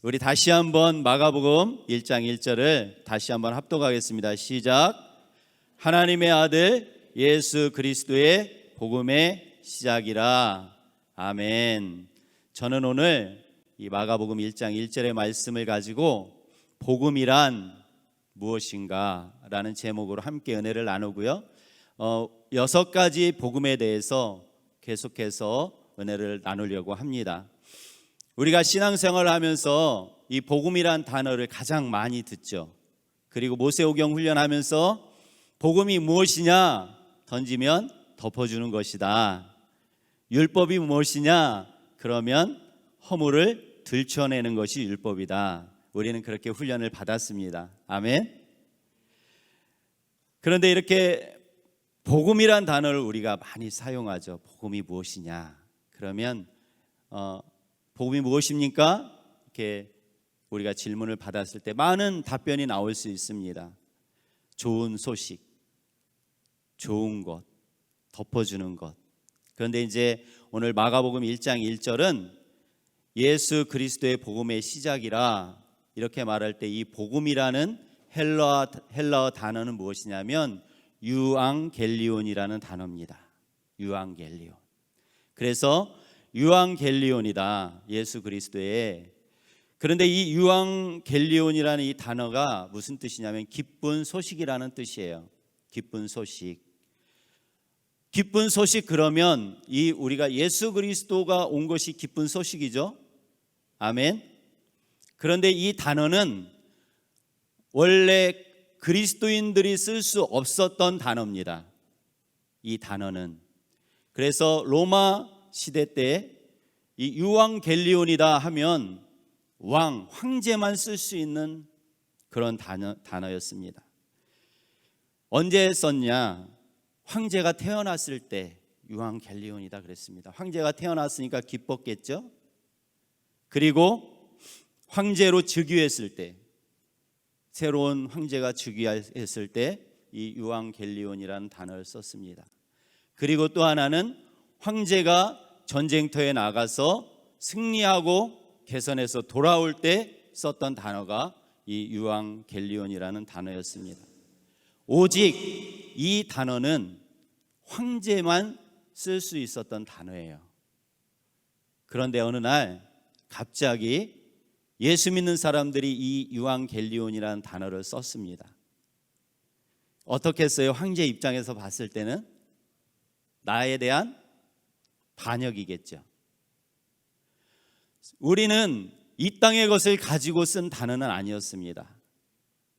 우리 다시 한번 마가복음 1장 1절을 다시 한번 합독하겠습니다. 시작. 하나님의 아들 예수 그리스도의 복음의 시작이라. 아멘. 저는 오늘 이 마가복음 1장 1절의 말씀을 가지고 복음이란 무엇인가 라는 제목으로 함께 은혜를 나누고요, 6가지 복음에 대해서 계속해서 은혜를 나누려고 합니다. 우리가 신앙생활을 하면서 이 복음이란 단어를 가장 많이 듣죠. 그리고 모세오경 훈련하면서 복음이 무엇이냐 던지면 덮어주는 것이다. 율법이 무엇이냐 그러면 허물을 들춰내는 것이 율법이다. 우리는 그렇게 훈련을 받았습니다. 아멘. 그런데 이렇게 복음이란 단어를 우리가 많이 사용하죠. 복음이 무엇이냐 그러면 복음이 무엇입니까? 이렇게 우리가 질문을 받았을 때 많은 답변이 나올 수 있습니다. 좋은 소식, 좋은 것, 덮어주는 것. 그런데 이제 오늘 마가복음 1장 1절은 예수 그리스도의 복음의 시작이라 이렇게 말할 때 이 복음이라는 헬라어 단어는 무엇이냐면 유앙겔리온이라는 단어입니다. 유앙겔리온. 그래서 유앙겔리온이다, 예수 그리스도의. 그런데 이 유앙겔리온이라는 이 단어가 무슨 뜻이냐면 기쁜 소식이라는 뜻이에요. 기쁜 소식. 기쁜 소식 그러면 이 우리가 예수 그리스도가 온 것이 기쁜 소식이죠. 아멘. 그런데 이 단어는 원래 그리스도인들이 쓸 수 없었던 단어입니다. 이 단어는. 그래서 로마 시대 때 이 유앙겔리온이다 하면 황제만 쓸 수 있는 그런 단어였습니다. 언제 썼냐? 황제가 태어났을 때 유앙겔리온이다 그랬습니다. 황제가 태어났으니까 기뻤겠죠. 그리고 황제로 즉위했을 때, 새로운 황제가 즉위했을 때 이 유앙겔리온이라는 단어를 썼습니다. 그리고 또 하나는 황제가 전쟁터에 나가서 승리하고 개선해서 돌아올 때 썼던 단어가 이 유앙겔리온이라는 단어였습니다. 오직 이 단어는 황제만 쓸 수 있었던 단어예요. 그런데 어느 날 갑자기 예수 믿는 사람들이 이 유앙겔리온이라는 단어를 썼습니다. 어떻게 했어요? 황제 입장에서 봤을 때는 나에 대한 반역이겠죠. 우리는 이 땅의 것을 가지고 쓴 단어는 아니었습니다.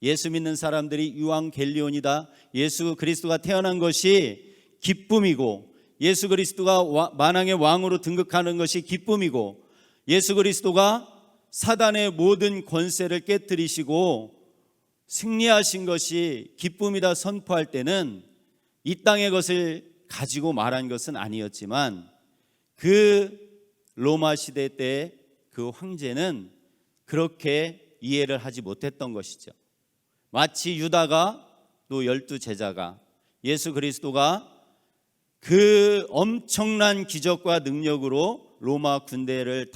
예수 믿는 사람들이 유앙겔리온이다, 예수 그리스도가 태어난 것이 기쁨이고, 예수 그리스도가 만왕의 왕으로 등극하는 것이 기쁨이고, 예수 그리스도가 사단의 모든 권세를 깨뜨리시고 승리하신 것이 기쁨이다 선포할 때는 이 땅의 것을 가지고 말한 것은 아니었지만, 그 로마 시대 때 그 황제는 그렇게 이해를 하지 못했던 것이죠. 마치 유다가, 또 12제자가 예수 그리스도가 그 엄청난 기적과 능력으로 로마 군대를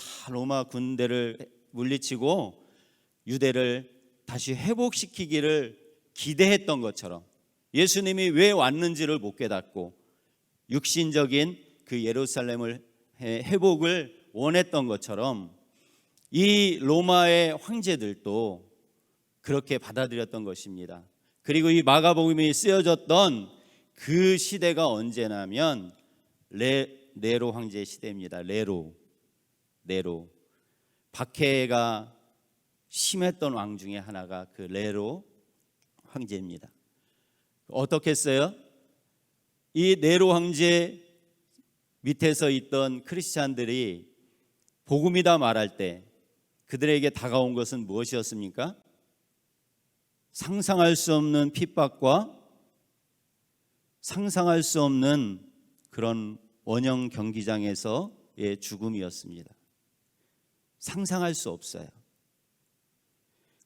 물리치고 유대를 다시 회복시키기를 기대했던 것처럼, 예수님이 왜 왔는지를 못 깨닫고 육신적인 그 예루살렘을 회복을 원했던 것처럼 이 로마의 황제들도 그렇게 받아들였던 것입니다. 그리고 이 마가복음이 쓰여졌던 그 시대가 언제냐면 네로 황제 시대입니다. 네로. 박해가 심했던 왕 중에 하나가 그 네로 황제입니다. 어떻게 했어요? 이 네로 황제 밑에서 있던 크리스찬들이 복음이다 말할 때 그들에게 다가온 것은 무엇이었습니까? 상상할 수 없는 핍박과 상상할 수 없는 그런 원형 경기장에서의 죽음이었습니다. 상상할 수 없어요.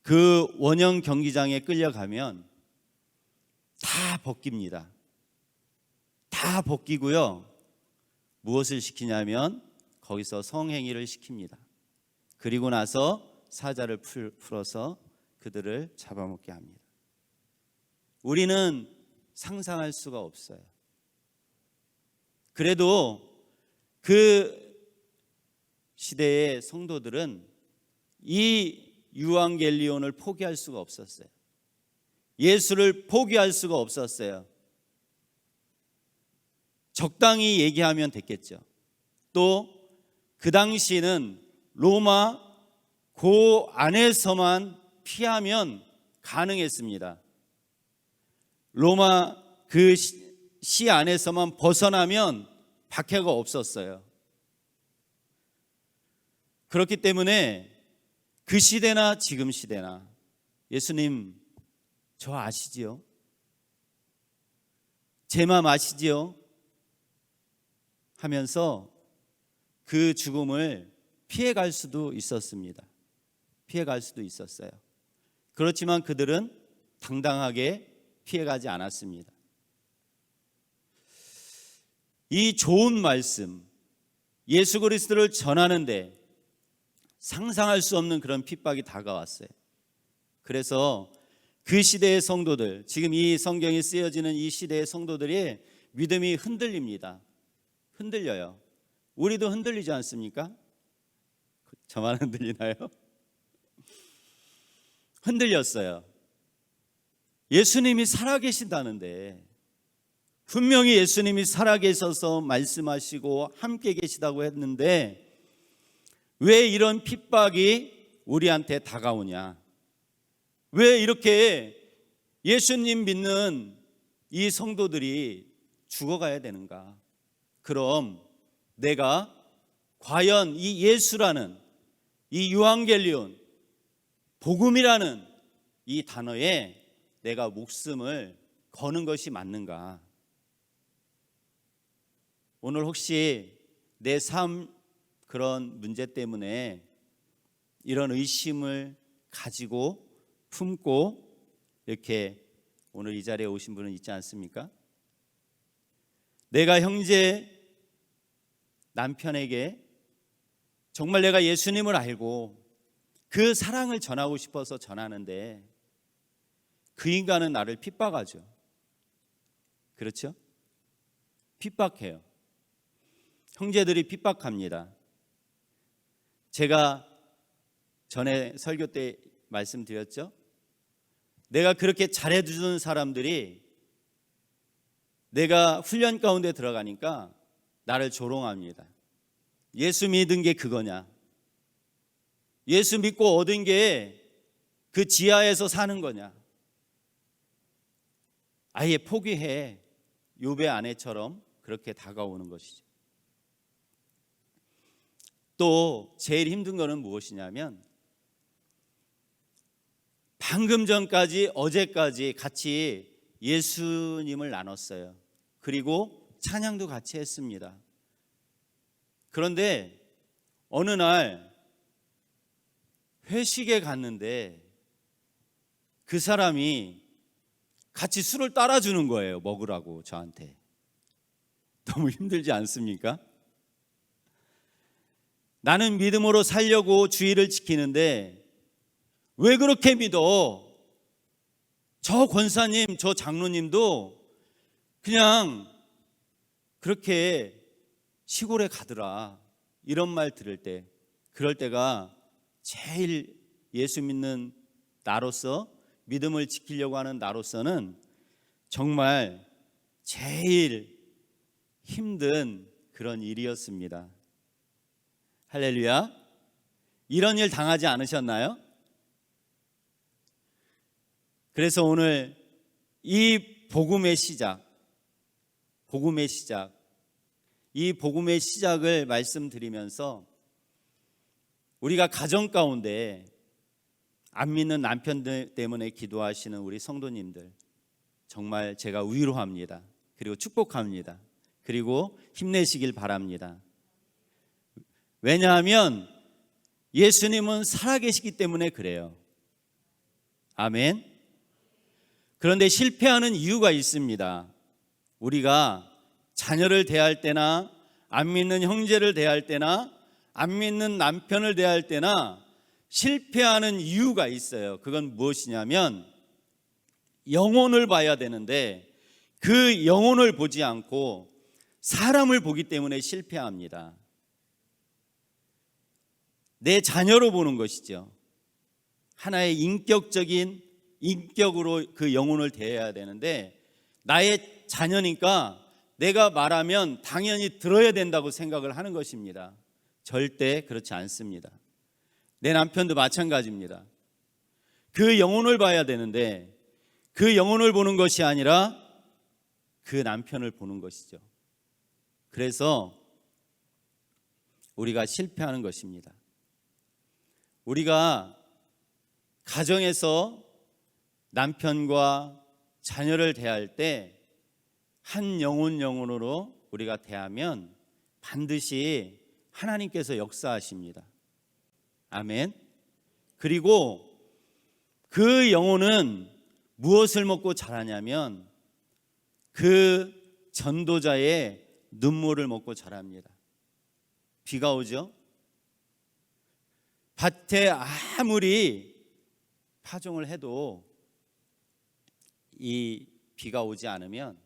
그 원형 경기장에 끌려가면 다 벗깁니다. 다 벗기고요, 무엇을 시키냐면 거기서 성행위를 시킵니다. 그리고 나서 사자를 풀어서 그들을 잡아먹게 합니다. 우리는 상상할 수가 없어요. 그래도 그 시대의 성도들은 이 유앙겔리온을 포기할 수가 없었어요. 예수를 포기할 수가 없었어요. 적당히 얘기하면 됐겠죠. 또 그 당시는 로마 그 안에서만 피하면 가능했습니다. 로마 그 시 안에서만 벗어나면 박해가 없었어요. 그렇기 때문에 그 시대나 지금 시대나 예수님 저 아시지요? 제 마음 아시지요? 하면서 그 죽음을 피해갈 수도 있었습니다. 피해갈 수도 있었어요. 그렇지만 그들은 당당하게 피해가지 않았습니다. 이 좋은 말씀, 예수 그리스도를 전하는데 상상할 수 없는 그런 핍박이 다가왔어요. 그래서 그 시대의 성도들, 지금 이 성경이 쓰여지는 이 시대의 성도들의 믿음이 흔들립니다. 흔들려요. 우리도 흔들리지 않습니까? 저만 흔들리나요? 흔들렸어요. 예수님이 살아계신다는데, 분명히 예수님이 살아계셔서 말씀하시고 함께 계시다고 했는데 왜 이런 핍박이 우리한테 다가오냐? 왜 이렇게 예수님 믿는 이 성도들이 죽어가야 되는가? 그럼 내가 과연 이 예수라는 이 유앙겔리온, 복음이라는 이 단어에 내가 목숨을 거는 것이 맞는가? 오늘 혹시 내 삶 그런 문제 때문에 이런 의심을 가지고 품고 이렇게 오늘 이 자리에 오신 분은 있지 않습니까? 내가 형제 남편에게 정말 내가 예수님을 알고 그 사랑을 전하고 싶어서 전하는데 그 인간은 나를 핍박하죠. 그렇죠? 핍박해요. 형제들이 핍박합니다. 제가 전에 설교 때 말씀드렸죠? 내가 그렇게 잘해주는 사람들이 내가 훈련 가운데 들어가니까 나를 조롱합니다. 예수 믿은 게 그거냐? 예수 믿고 얻은 게 그 지하에서 사는 거냐? 아예 포기해. 욥의 아내처럼 그렇게 다가오는 것이죠. 또 제일 힘든 거는 무엇이냐면 방금 전까지 어제까지 같이 예수님을 나눴어요. 그리고 찬양도 같이 했습니다. 그런데 어느 날 회식에 갔는데 그 사람이 같이 술을 따라주는 거예요. 먹으라고 저한테. 너무 힘들지 않습니까? 나는 믿음으로 살려고 주의를 지키는데 왜 그렇게 믿어? 저 권사님, 저 장로님도 그냥 그렇게 시골에 가더라. 이런 말 들을 때, 그럴 때가 제일 예수 믿는 나로서, 믿음을 지키려고 하는 나로서는 정말 제일 힘든 그런 일이었습니다. 할렐루야. 이런 일 당하지 않으셨나요? 그래서 오늘 이 복음의 시작, 이 복음의 시작을 말씀드리면서 우리가 가정 가운데 안 믿는 남편 때문에 기도하시는 우리 성도님들 정말 제가 위로합니다. 그리고 축복합니다. 그리고 힘내시길 바랍니다. 왜냐하면 예수님은 살아계시기 때문에 그래요. 아멘. 그런데 실패하는 이유가 있습니다. 우리가 자녀를 대할 때나 안 믿는 형제를 대할 때나 안 믿는 남편을 대할 때나 실패하는 이유가 있어요. 그건 무엇이냐면 영혼을 봐야 되는데 그 영혼을 보지 않고 사람을 보기 때문에 실패합니다. 내 자녀로 보는 것이죠. 하나의 인격적인 인격으로 그 영혼을 대해야 되는데 나의 자녀니까 내가 말하면 당연히 들어야 된다고 생각을 하는 것입니다. 절대 그렇지 않습니다. 내 남편도 마찬가지입니다. 그 영혼을 봐야 되는데 그 영혼을 보는 것이 아니라 그 남편을 보는 것이죠. 그래서 우리가 실패하는 것입니다. 우리가 가정에서 남편과 자녀를 대할 때 한 영혼으로 우리가 대하면 반드시 하나님께서 역사하십니다. 아멘. 그리고 그 영혼은 무엇을 먹고 자라냐면 그 전도자의 눈물을 먹고 자랍니다. 비가 오죠. 밭에 아무리 파종을 해도 이 비가 오지 않으면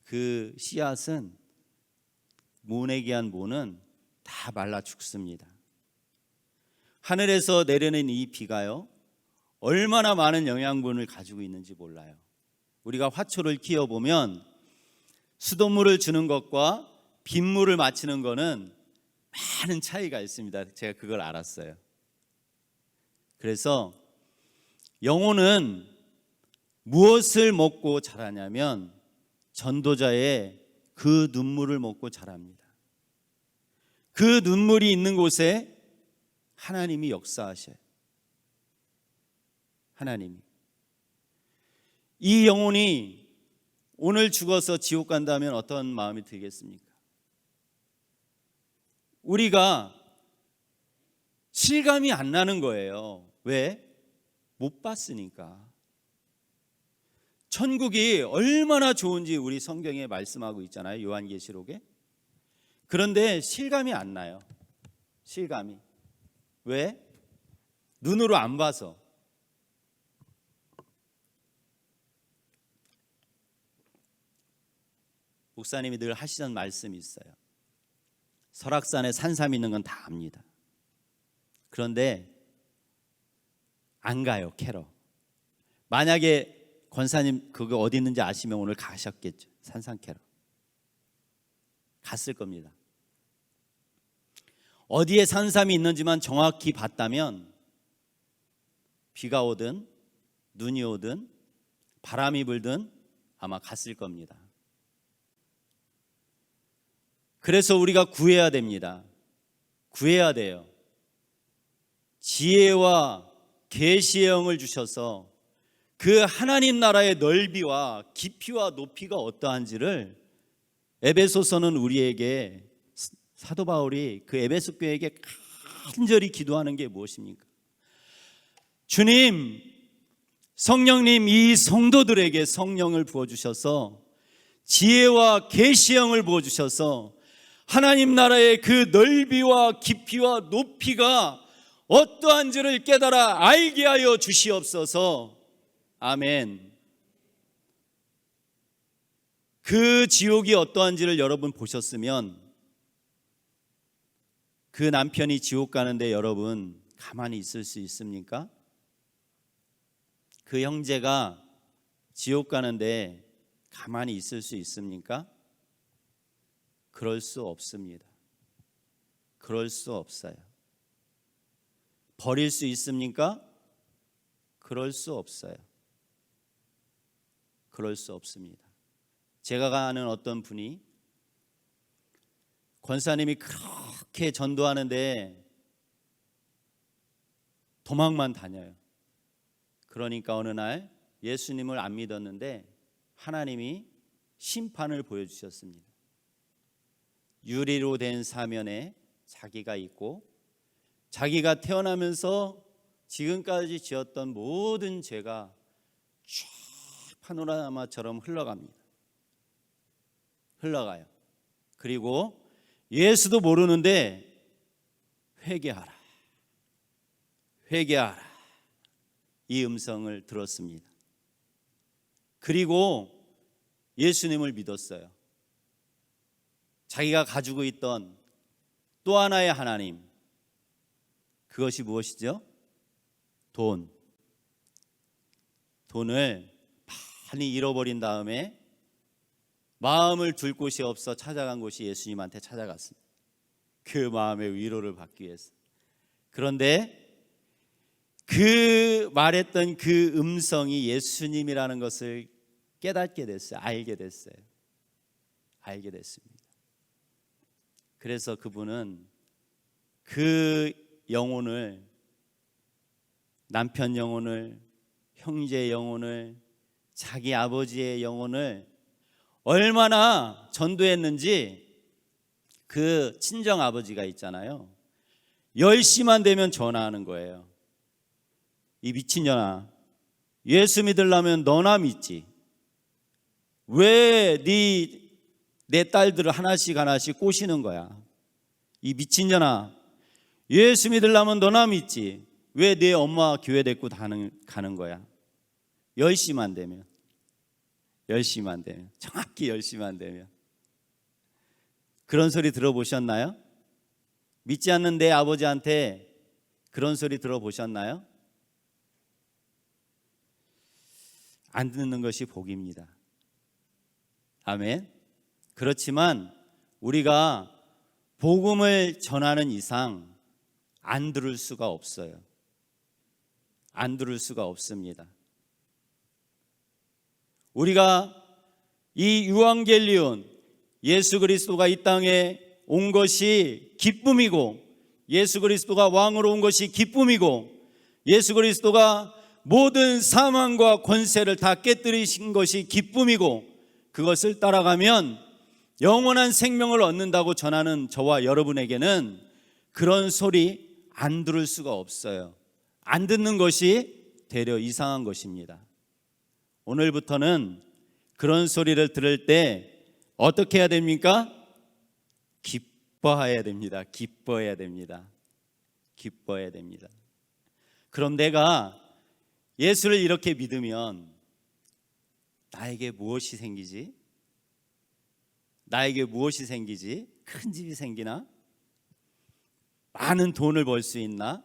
그 씨앗은 모내기한 모는 다 말라 죽습니다. 하늘에서 내리는 이 비가요, 얼마나 많은 영양분을 가지고 있는지 몰라요. 우리가 화초를 키워보면 수돗물을 주는 것과 빗물을 맞추는 것은 많은 차이가 있습니다. 제가 그걸 알았어요. 그래서 영혼은 무엇을 먹고 자라냐면 전도자의 그 눈물을 먹고 자랍니다. 그 눈물이 있는 곳에 하나님이 역사하셔요. 하나님이. 이 영혼이 오늘 죽어서 지옥 간다면 어떤 마음이 들겠습니까? 우리가 실감이 안 나는 거예요. 왜? 못 봤으니까. 천국이 얼마나 좋은지 우리 성경에 말씀하고 있잖아요. 요한계시록에. 그런데 실감이 안 나요. 실감이. 왜? 눈으로 안 봐서. 목사님이 늘 하시던 말씀이 있어요. 설악산에 산삼 있는 건 다 압니다. 그런데 안 가요, 캐러. 만약에 권사님 그거 어디 있는지 아시면 오늘 가셨겠죠. 산삼 캐러. 갔을 겁니다. 어디에 산삼이 있는지만 정확히 봤다면 비가 오든 눈이 오든 바람이 불든 아마 갔을 겁니다. 그래서 우리가 구해야 됩니다. 구해야 돼요. 지혜와 계시의 영을 주셔서 그 하나님 나라의 넓이와 깊이와 높이가 어떠한지를 에베소서는 우리에게 사도 바울이 그 에베소 교회에게 간절히 기도하는 게 무엇입니까? 주님, 성령님 이 성도들에게 성령을 부어주셔서 지혜와 계시의 영을 부어주셔서 하나님 나라의 그 넓이와 깊이와 높이가 어떠한지를 깨달아 알게 하여 주시옵소서. 아멘. 그 지옥이 어떠한지를 여러분 보셨으면 그 남편이 지옥 가는데 여러분 가만히 있을 수 있습니까? 그 형제가 지옥 가는데 가만히 있을 수 있습니까? 그럴 수 없습니다. 그럴 수 없어요. 버릴 수 있습니까? 그럴 수 없어요. 그럴 수 없습니다. 제가 아는 어떤 분이 권사님이 그렇게 전도하는데 도망만 다녀요. 그러니까 어느 날 예수님을 안 믿었는데 하나님이 심판을 보여주셨습니다. 유리로 된 사면에 자기가 있고 자기가 태어나면서 지금까지 지었던 모든 죄가 쫙 파노라마처럼 흘러갑니다. 흘러가요. 그리고 예수도 모르는데 회개하라. 회개하라. 이 음성을 들었습니다. 그리고 예수님을 믿었어요. 자기가 가지고 있던 또 하나의 하나님, 그것이 무엇이죠? 돈을 많이 잃어버린 다음에 마음을 둘 곳이 없어 찾아간 곳이 예수님한테 찾아갔습니다. 그 마음의 위로를 받기 위해서. 그런데 그 말했던 그 음성이 예수님이라는 것을 깨닫게 됐어요. 알게 됐습니다. 그래서 그분은 그 영혼을, 남편 영혼을, 형제 영혼을, 자기 아버지의 영혼을 얼마나 전도했는지, 그 친정 아버지가 있잖아요. 10시만 되면 전화하는 거예요. 이 미친년아, 예수 믿으려면 너나 믿지. 왜 내 딸들을 하나씩 꼬시는 거야? 이 미친년아, 예수 믿으려면 너나 믿지. 왜 내 엄마 교회 데리고 가는 거야? 10시만 되면, 정확히 10시만 되면. 그런 소리 들어보셨나요? 믿지 않는 내 아버지한테 그런 소리 들어보셨나요? 안 듣는 것이 복입니다. 아멘. 그렇지만 우리가 복음을 전하는 이상 안 들을 수가 없어요. 안 들을 수가 없습니다. 우리가 이 유앙겔리온, 예수 그리스도가 이 땅에 온 것이 기쁨이고, 예수 그리스도가 왕으로 온 것이 기쁨이고, 예수 그리스도가 모든 사망과 권세를 다 깨뜨리신 것이 기쁨이고, 그것을 따라가면 영원한 생명을 얻는다고 전하는 저와 여러분에게는 그런 소리 안 들을 수가 없어요. 안 듣는 것이 되려 이상한 것입니다. 오늘부터는 그런 소리를 들을 때 어떻게 해야 됩니까? 기뻐해야 됩니다. 그럼 내가 예수를 이렇게 믿으면 나에게 무엇이 생기지? 큰 집이 생기나? 많은 돈을 벌 수 있나?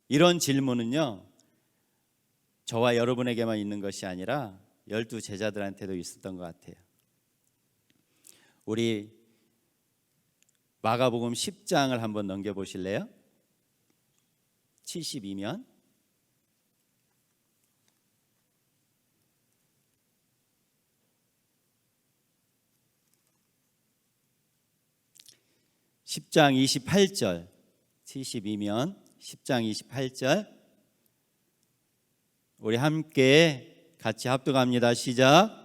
이런 질문은요, 저와 여러분에게만 있는 것이 아니라 12 제자들한테도 있었던 것 같아요. 우리 마가복음 10장을 한번 넘겨보실래요? 72면. 10장 28절, 72면 10장 28절, 우리 함께 같이 합독합니다. 시작.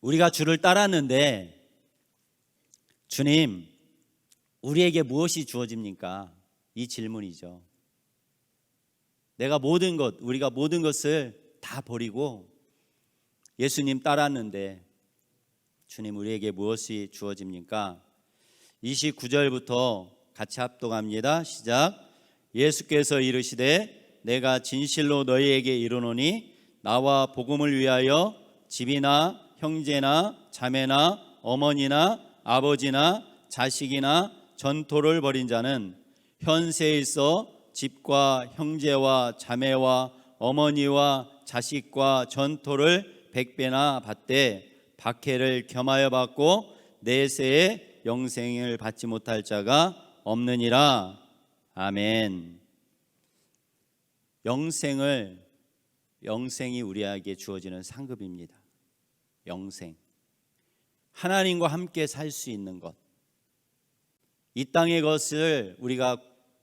우리가 주를 따랐는데, 주님, 우리에게 무엇이 주어집니까? 이 질문이죠. 우리가 모든 것을 다 버리고 예수님 따랐는데, 주님, 우리에게 무엇이 주어집니까? 29절부터 같이 합독합니다. 시작. 예수께서 이르시되 내가 진실로 너희에게 이르노니 나와 복음을 위하여 집이나 형제나 자매나 어머니나 아버지나 자식이나 전토를 벌인 자는 현세에 있어 집과 형제와 자매와 어머니와 자식과 전토를 100배나 받되 박해를 겸하여 받고 내세에 영생을 받지 못할 자가 없느니라. 아멘. 영생이 우리에게 주어지는 상급입니다. 영생, 하나님과 함께 살 수 있는 것, 이 땅의 것을 우리가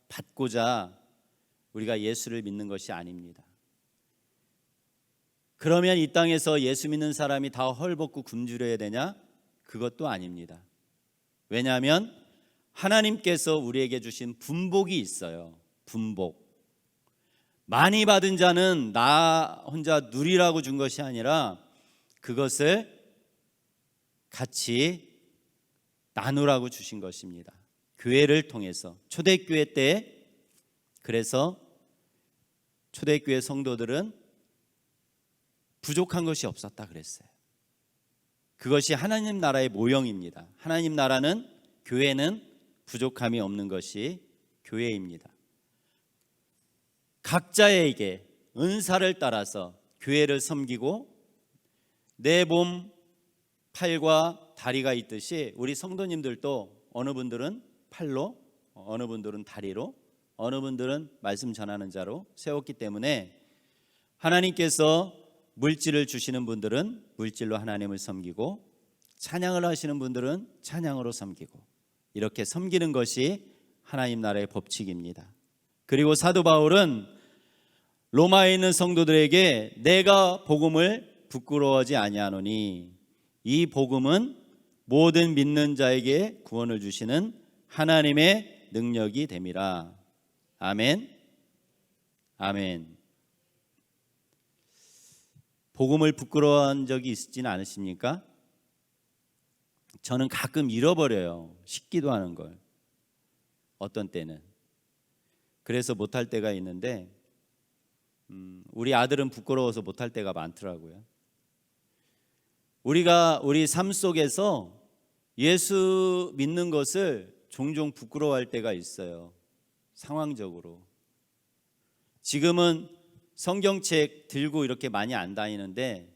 받고자 우리가 예수를 믿는 것이 아닙니다. 그러면 이 땅에서 예수 믿는 사람이 다 헐벗고 굶주려야 되냐? 그것도 아닙니다. 왜냐하면 하나님께서 우리에게 주신 분복이 있어요. 분복. 많이 받은 자는 나 혼자 누리라고 준 것이 아니라 그것을 같이 나누라고 주신 것입니다. 교회를 통해서 초대교회 때, 그래서 초대교회 성도들은 부족한 것이 없었다 그랬어요. 그것이 하나님 나라의 모형입니다. 하나님 나라는, 교회는 부족함이 없는 것이 교회입니다. 각자에게 은사를 따라서 교회를 섬기고, 내 몸, 팔과 다리가 있듯이 우리 성도님들도 어느 분들은 팔로, 어느 분들은 다리로, 어느 분들은 말씀 전하는 자로 세웠기 때문에 하나님께서 물질을 주시는 분들은 물질로 하나님을 섬기고, 찬양을 하시는 분들은 찬양으로 섬기고, 이렇게 섬기는 것이 하나님 나라의 법칙입니다. 그리고 사도 바울은 로마에 있는 성도들에게 내가 복음을 부끄러워하지 아니하노니 이 복음은 모든 믿는 자에게 구원을 주시는 하나님의 능력이 됨이라. 아멘. 아멘. 복음을 부끄러워한 적이 있지는 않으십니까? 저는 가끔 잃어버려요. 식기도 하는 걸. 어떤 때는. 그래서 못할 때가 있는데, 우리 아들은 부끄러워서 못할 때가 많더라고요. 우리가 우리 삶 속에서 예수 믿는 것을 종종 부끄러워할 때가 있어요. 상황적으로. 지금은 성경책 들고 이렇게 많이 안 다니는데,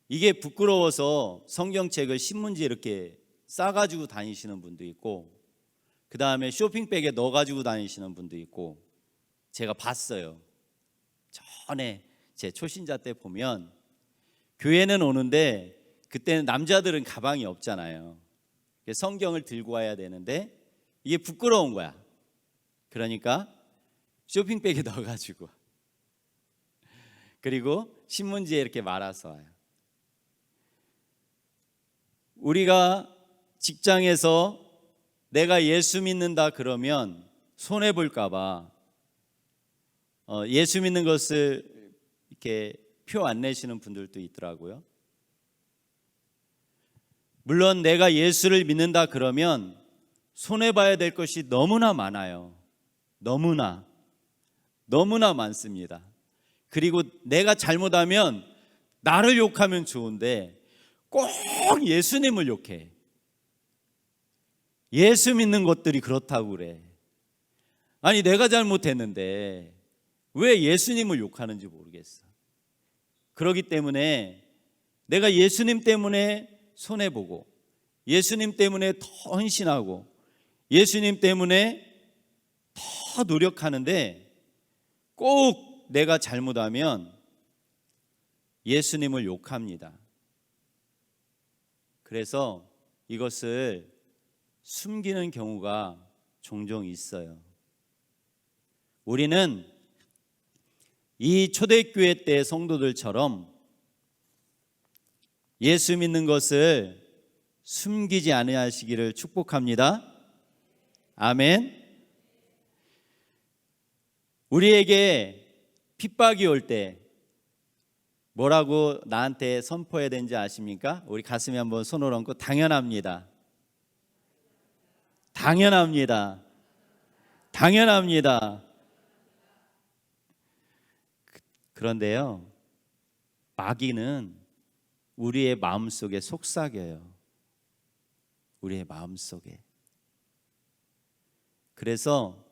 이게 부끄러워서 성경책을 신문지에 이렇게 싸가지고 다니시는 분도 있고, 그 다음에 쇼핑백에 넣어가지고 다니시는 분도 있고, 제가 봤어요. 전에 제 초신자 때 보면 교회는 오는데, 그때는 남자들은 가방이 없잖아요. 성경을 들고 와야 되는데 이게 부끄러운 거야. 그러니까 쇼핑백에 넣어가지고, 그리고 신문지에 이렇게 말아서 와요. 우리가 직장에서 내가 예수 믿는다 그러면 손해볼까 봐 예수 믿는 것을 이렇게 표 안 내시는 분들도 있더라고요. 물론 내가 예수를 믿는다 그러면 손해봐야 될 것이 너무나 많아요. 너무나 많습니다. 그리고 내가 잘못하면 나를 욕하면 좋은데 꼭 예수님을 욕해. 예수 믿는 것들이 그렇다고 그래. 아니, 내가 잘못했는데 왜 예수님을 욕하는지 모르겠어. 그렇기 때문에 내가 예수님 때문에 손해보고, 예수님 때문에 더 헌신하고, 예수님 때문에 더 노력하는데, 꼭 내가 잘못하면 예수님을 욕합니다. 그래서 이것을 숨기는 경우가 종종 있어요. 우리는 이 초대교회 때 성도들처럼 예수 믿는 것을 숨기지 아니하시기를 축복합니다. 아멘. 우리에게 핍박이 올 때 뭐라고 나한테 선포해야 되는지 아십니까? 우리 가슴에 한번 손을 얹고 당연합니다. 당연합니다. 당연합니다. 그런데요, 마귀는 우리의 마음속에 속삭여요. 우리의 마음속에. 그래서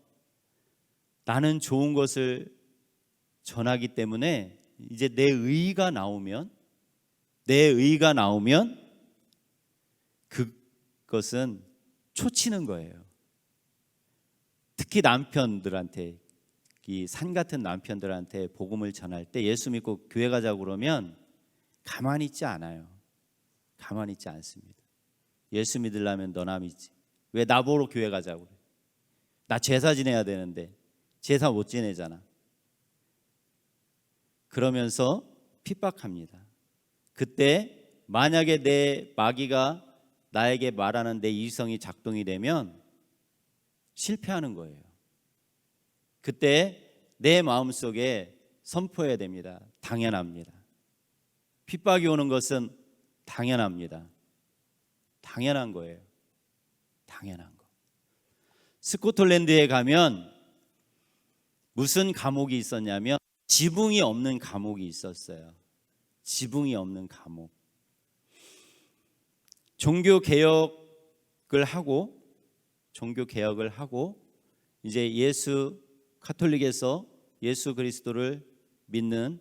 나는 좋은 것을 전하기 때문에 이제 내 의의가 나오면 그것은 초치는 거예요. 특히 남편들한테, 이 산 같은 남편들한테 복음을 전할 때 예수 믿고 교회 가자고 그러면 가만히 있지 않아요. 가만히 있지 않습니다. 예수 믿으려면 너나 믿지. 왜 나보러 교회 가자고 그래? 나 제사 지내야 되는데 제사 못 지내잖아. 그러면서 핍박합니다. 그때 만약에 내 마귀가 나에게 말하는 내 이성이 작동이 되면 실패하는 거예요. 그때 내 마음속에 선포해야 됩니다. 당연합니다. 핍박이 오는 것은 당연합니다. 당연한 거예요. 당연한 거. 스코틀랜드에 가면 무슨 감옥이 있었냐면 지붕이 없는 감옥이 있었어요. 지붕이 없는 감옥. 종교 개혁을 하고 이제 카톨릭에서 예수 그리스도를 믿는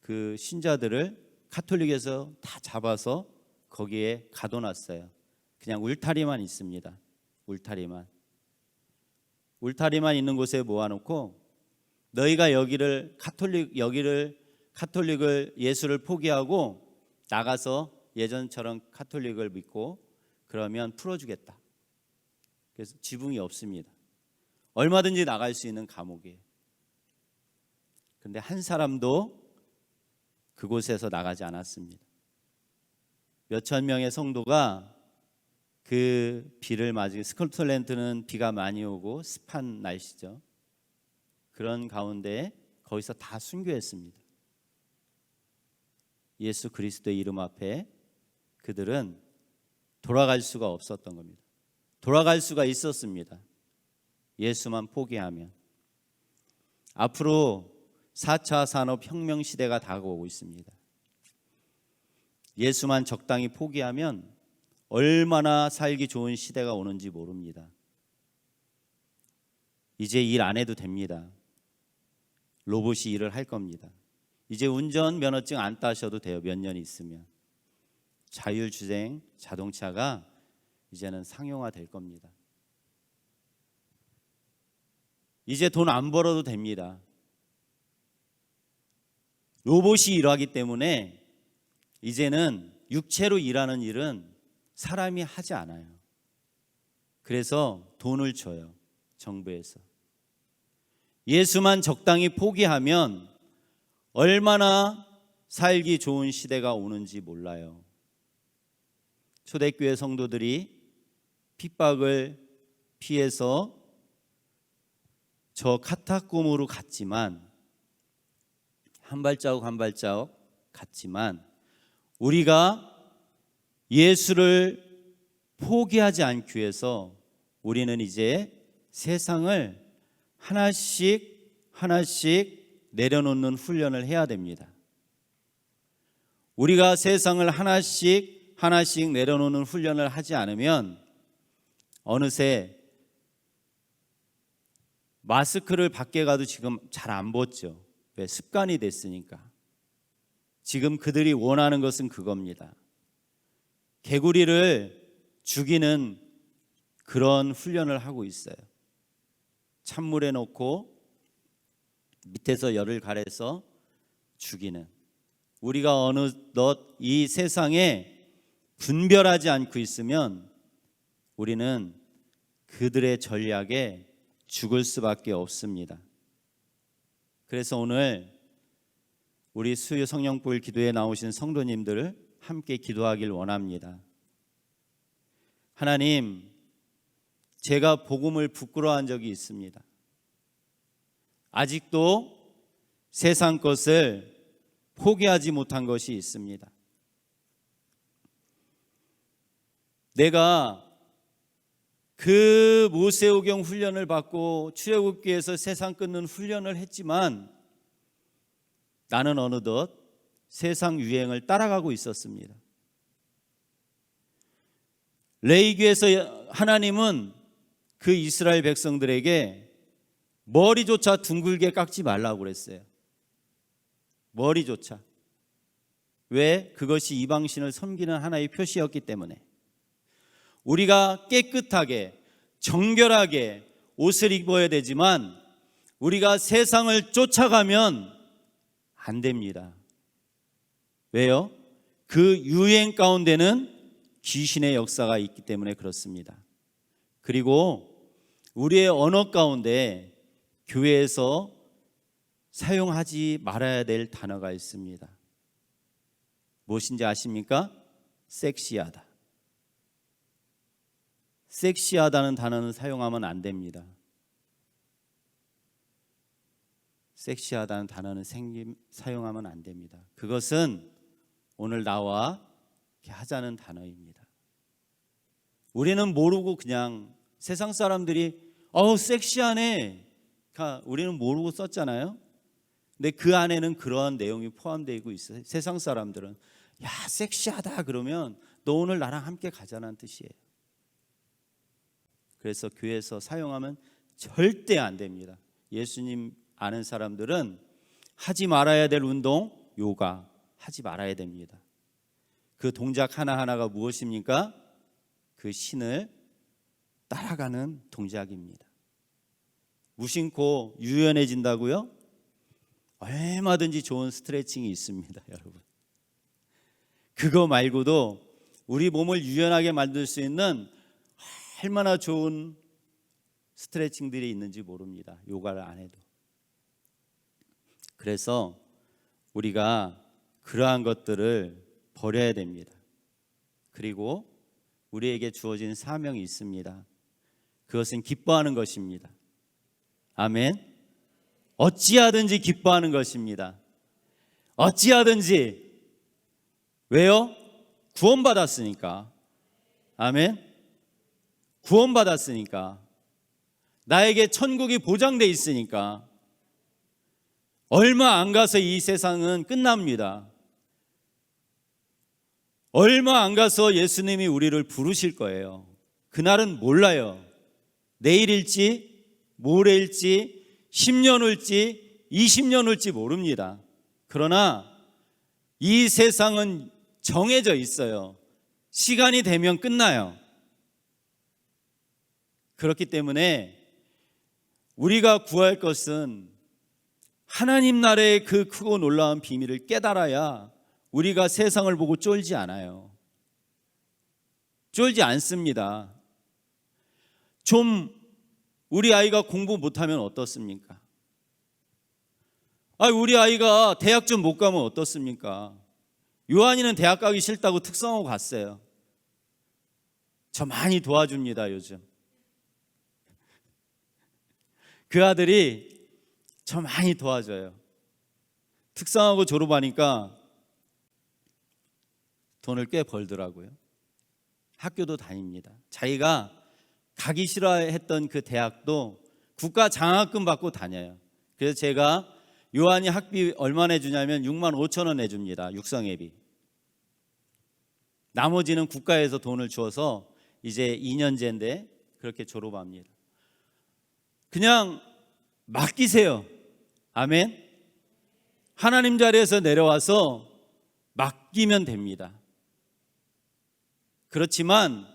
그 신자들을 카톨릭에서 다 잡아서 거기에 가둬놨어요. 그냥 울타리만 있습니다. 울타리만 있는 곳에 모아놓고 너희가 카톨릭을 예수를 포기하고 나가서 예전처럼 카톨릭을 믿고 그러면 풀어주겠다. 그래서 지붕이 없습니다. 얼마든지 나갈 수 있는 감옥이에요. 그런데 한 사람도 그곳에서 나가지 않았습니다. 몇천 명의 성도가 그 비를 맞으며, 스코틀랜드는 비가 많이 오고 습한 날씨죠. 그런 가운데 거기서 다 순교했습니다. 예수 그리스도의 이름 앞에 그들은 돌아갈 수가 없었던 겁니다. 돌아갈 수가 있었습니다. 예수만 포기하면. 앞으로 4차 산업혁명 시대가 다가오고 있습니다. 예수만 적당히 포기하면 얼마나 살기 좋은 시대가 오는지 모릅니다. 이제 일 안 해도 됩니다. 로봇이 일을 할 겁니다. 이제 운전면허증 안 따셔도 돼요. 몇 년 있으면. 자율주행 자동차가 이제는 상용화될 겁니다. 이제 돈 안 벌어도 됩니다. 로봇이 일하기 때문에 이제는 육체로 일하는 일은 사람이 하지 않아요. 그래서 돈을 줘요. 정부에서. 예수만 적당히 포기하면 얼마나 살기 좋은 시대가 오는지 몰라요. 초대교회 성도들이 핍박을 피해서 저 카타콤으로 갔지만, 한 발자국 한 발자국 갔지만, 우리가 예수를 포기하지 않기 위해서 우리는 이제 세상을 하나씩 내려놓는 훈련을 해야 됩니다. 우리가 세상을 하나씩 내려놓는 훈련을 하지 않으면 어느새 마스크를 밖에 가도 지금 잘 안 벗죠. 왜? 습관이 됐으니까. 지금 그들이 원하는 것은 그겁니다. 개구리를 죽이는 그런 훈련을 하고 있어요. 찬물에 넣고 밑에서 열을 가려서 죽이는. 우리가 어느덧 이 세상에 분별하지 않고 있으면 우리는 그들의 전략에 죽을 수밖에 없습니다. 그래서 오늘 우리 수요 성령불 기도에 나오신 성도님들을 함께 기도하길 원합니다. 하나님, 제가 복음을 부끄러워한 적이 있습니다. 아직도 세상 것을 포기하지 못한 것이 있습니다. 내가 그 모세오경 훈련을 받고 출애굽기에서 세상 끊는 훈련을 했지만 나는 어느덧 세상 유행을 따라가고 있었습니다. 레위기에서 하나님은 그 이스라엘 백성들에게 머리조차 둥글게 깎지 말라고 그랬어요. 머리조차. 왜? 그것이 이방신을 섬기는 하나의 표시였기 때문에. 우리가 깨끗하게 정결하게 옷을 입어야 되지만 우리가 세상을 쫓아가면 안 됩니다. 왜요? 그 유행 가운데는 귀신의 역사가 있기 때문에 그렇습니다. 그리고 우리의 언어 가운데 교회에서 사용하지 말아야 될 단어가 있습니다. 무엇인지 아십니까? 섹시하다. 섹시하다는 단어는 사용하면 안 됩니다. 섹시하다는 단어는 사용하면 안 됩니다. 그것은 오늘 나와 하자는 단어입니다. 우리는 모르고 그냥 세상 사람들이 섹시하네, 우리는 모르고 썼잖아요. 근데 그 안에는 그러한 내용이 포함되어 있어요. 세상 사람들은 야, 섹시하다 그러면 너 오늘 나랑 함께 가자는 뜻이에요. 그래서 교회에서 사용하면 절대 안 됩니다. 예수님 아는 사람들은 하지 말아야 될 운동, 요가 하지 말아야 됩니다. 그 동작 하나하나가 무엇입니까? 그 신을 따라가는 동작입니다. 무심코 유연해진다고요? 얼마든지 좋은 스트레칭이 있습니다, 여러분. 그거 말고도 우리 몸을 유연하게 만들 수 있는 얼마나 좋은 스트레칭들이 있는지 모릅니다, 요가를 안 해도. 그래서 우리가 그러한 것들을 버려야 됩니다. 그리고 우리에게 주어진 사명이 있습니다. 그것은 기뻐하는 것입니다. 아멘. 어찌하든지 기뻐하는 것입니다. 어찌하든지. 왜요? 구원받았으니까. 아멘. 구원받았으니까. 나에게 천국이 보장돼 있으니까. 얼마 안 가서 이 세상은 끝납니다. 얼마 안 가서 예수님이 우리를 부르실 거예요. 그날은 몰라요. 내일일지 모레일지 10년 후일지 20년 후일지 모릅니다. 그러나 이 세상은 정해져 있어요. 시간이 되면 끝나요. 그렇기 때문에 우리가 구할 것은 하나님 나라의 그 크고 놀라운 비밀을 깨달아야 우리가 세상을 보고 쫄지 않아요. 쫄지 않습니다. 좀 우리 아이가 공부 못하면 어떻습니까? 우리 아이가 대학 좀 못 가면 어떻습니까? 요한이는 대학 가기 싫다고 특성화고 갔어요. 저 많이 도와줍니다, 요즘. 그 아들이 저 많이 도와줘요. 특성화고 졸업하니까 돈을 꽤 벌더라고요. 학교도 다닙니다. 자기가 가기 싫어했던 그 대학도 국가 장학금 받고 다녀요. 그래서 제가 요한이 학비 얼마 내주냐면 6만 5천 원 내줍니다. 육성회비. 나머지는 국가에서 돈을 주어서 이제 2년제인데 그렇게 졸업합니다. 그냥 맡기세요. 아멘. 하나님 자리에서 내려와서 맡기면 됩니다. 그렇지만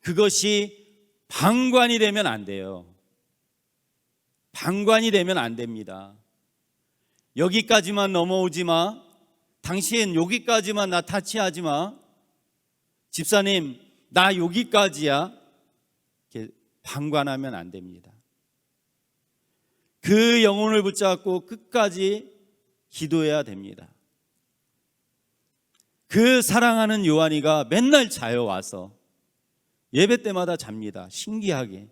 그것이 방관이 되면 안 돼요. 방관이 되면 안 됩니다. 여기까지만 넘어오지 마. 당신 여기까지만 나 타치하지 마. 집사님, 나 여기까지야. 이렇게 방관하면 안 됩니다. 그 영혼을 붙잡고 끝까지 기도해야 됩니다. 그 사랑하는 요한이가 맨날 자요. 와서 예배 때마다 잡니다. 신기하게.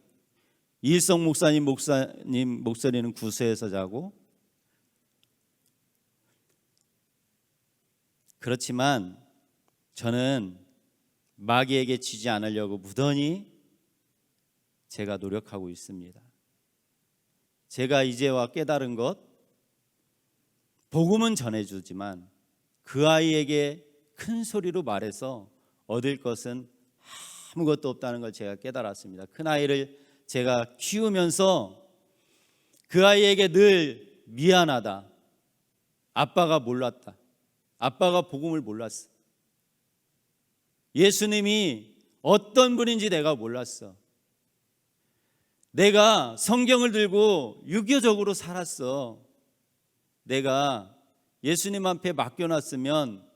이일성 목사님은 구세에서 자고. 그렇지만 저는 마귀에게 지지 않으려고 무던히 제가 노력하고 있습니다. 제가 이제와 깨달은 것, 복음은 전해주지만 그 아이에게 큰 소리로 말해서 얻을 것은 아무것도 없다는 걸 제가 깨달았습니다. 큰 아이를 제가 키우면서 그 아이에게 늘 미안하다. 아빠가 몰랐다. 아빠가 복음을 몰랐어. 예수님이 어떤 분인지 내가 몰랐어. 내가 성경을 들고 유교적으로 살았어. 내가 예수님 앞에 맡겨놨으면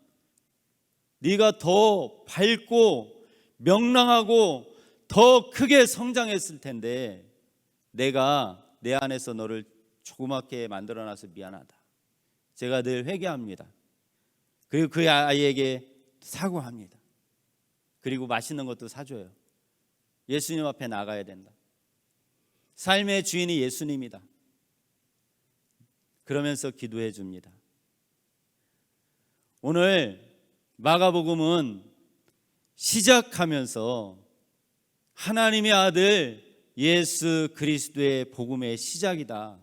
네가 더 밝고 명랑하고 더 크게 성장했을 텐데 내가 내 안에서 너를 조그맣게 만들어놔서 미안하다. 제가 늘 회개합니다. 그리고 그 아이에게 사과합니다. 그리고 맛있는 것도 사줘요. 예수님 앞에 나가야 된다. 삶의 주인이 예수님이다. 그러면서 기도해 줍니다. 오늘 마가복음은 시작하면서 하나님의 아들 예수 그리스도의 복음의 시작이다.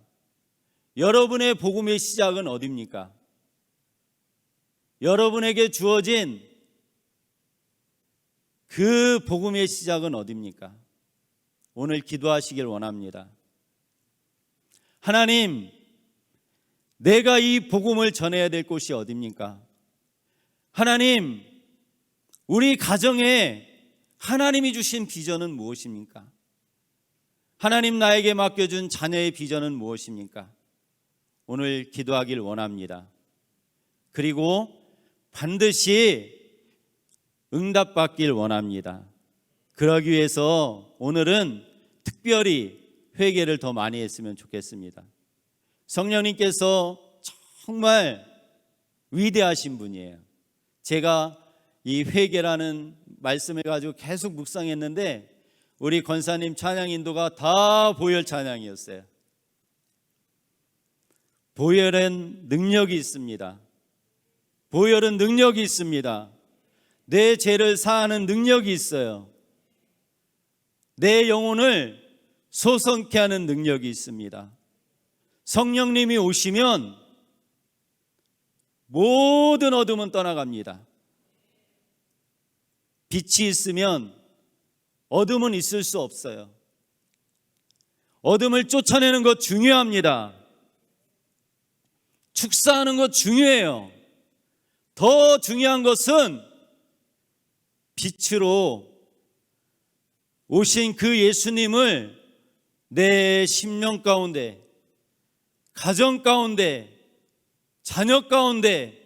여러분의 복음의 시작은 어디입니까? 여러분에게 주어진 그 복음의 시작은 어디입니까? 오늘 기도하시길 원합니다. 하나님, 내가 이 복음을 전해야 될 곳이 어디입니까? 하나님, 우리 가정에 하나님이 주신 비전은 무엇입니까? 하나님 나에게 맡겨준 자녀의 비전은 무엇입니까? 오늘 기도하길 원합니다. 그리고 반드시 응답받길 원합니다. 그러기 위해서 오늘은 특별히 회개를 더 많이 했으면 좋겠습니다. 성령님께서 정말 위대하신 분이에요. 제가 이 회개라는 말씀을 가지고 계속 묵상했는데 우리 권사님 찬양 인도가 다 보혈 찬양이었어요. 보혈은 능력이 있습니다. 보혈은 능력이 있습니다. 내 죄를 사하는 능력이 있어요. 내 영혼을 소성케 하는 능력이 있습니다. 성령님이 오시면 모든 어둠은 떠나갑니다. 빛이 있으면 어둠은 있을 수 없어요. 어둠을 쫓아내는 것 중요합니다. 축사하는 것 중요해요. 더 중요한 것은 빛으로 오신 그 예수님을 내 심령 가운데, 가정 가운데, 자녀 가운데,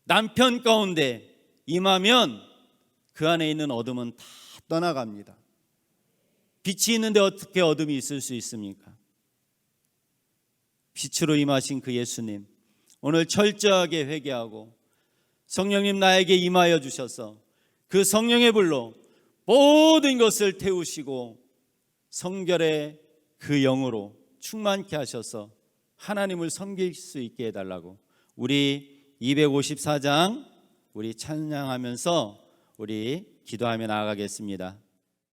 남편 가운데 임하면 그 안에 있는 어둠은 다 떠나갑니다. 빛이 있는데 어떻게 어둠이 있을 수 있습니까? 빛으로 임하신 그 예수님, 오늘 철저하게 회개하고 성령님 나에게 임하여 주셔서 그 성령의 불로 모든 것을 태우시고 성결의 그 영으로 충만케 하셔서 하나님을 섬길 수 있게 해달라고 우리 254장 우리 찬양하면서 우리 기도하며 나아가겠습니다.